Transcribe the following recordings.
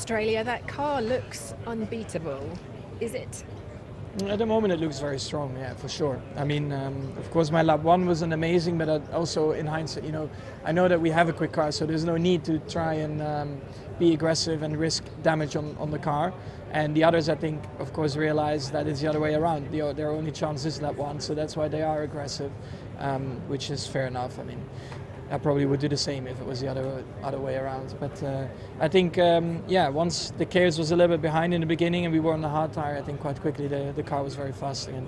Australia. That car looks unbeatable. Is it? At the moment, it looks very strong, yeah, for sure. I mean, of course, my lap one wasn't amazing, but also in hindsight, I know that we have a quick car, so there's no need to try and be aggressive and risk damage on the car. And the others, I think, of course, realize that it's the other way around. Their only chance is lap one, so that's why they are aggressive, which is fair enough. I mean, I probably would do the same if it was the other way around. But I think, once the chaos was a little bit behind in the beginning and we were on the hard tire, I think quite quickly the car was very fast again.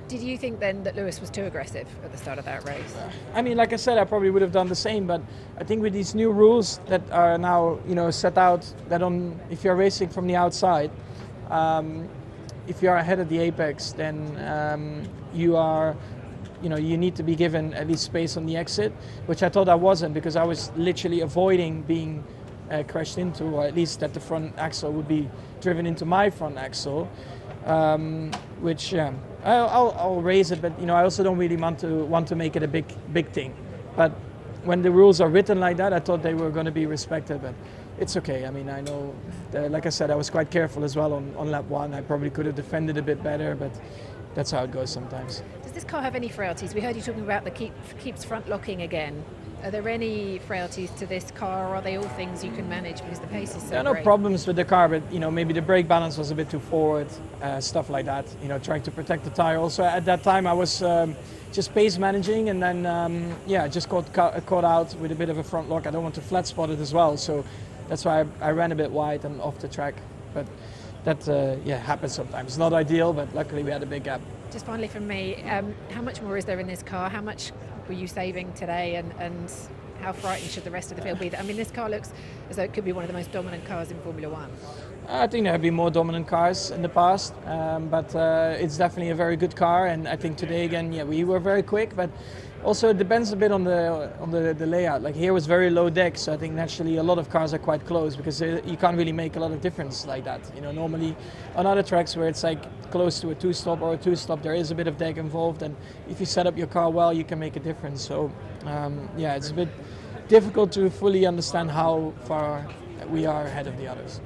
Did you think then that Lewis was too aggressive at the start of that race? I mean, like I said, I probably would have done the same, but I think with these new rules that are now, set out, that if you're racing from the outside, if you are ahead of the apex, then you are, you need to be given at least space on the exit, which I thought I wasn't, because I was literally avoiding being crashed into, or at least that the front axle would be driven into my front axle, which I'll raise it, but I also don't really want to make it a big thing. But when the rules are written like that, I thought they were going to be respected, but it's okay. I mean, I know, like I said, I was quite careful as well on lap one. I probably could have defended a bit better, but that's how it goes sometimes. Does this car have any frailties? We heard you talking about the keeps front locking again. Are there any frailties to this car, or are they all things you can manage because the pace is so There are no great? problems with the car, but maybe the brake balance was a bit too forward, stuff like that. Trying to protect the tire. Also, at that time, I was just pace managing, and then just caught out with a bit of a front lock. I don't want to flat spot it as well, so that's why I ran a bit wide and off the track. But that happens sometimes. It's not ideal, but luckily we had a big gap. Just finally from me, how much more is there in this car? How much were you saving today, and how frightened should the rest of the field be? I mean, this car looks as though it could be one of the most dominant cars in Formula One. I think there have been more dominant cars in the past, but it's definitely a very good car, and I think today again, we were very quick, but also it depends a bit on the layout. Like here was very low deck, so I think naturally a lot of cars are quite close, because you can't really make a lot of difference like that. Normally on other tracks where it's like close to a two-stop or a two-stop, there is a bit of deck involved, and if you set up your car well, you can make a difference. So it's a bit difficult to fully understand how far we are ahead of the others.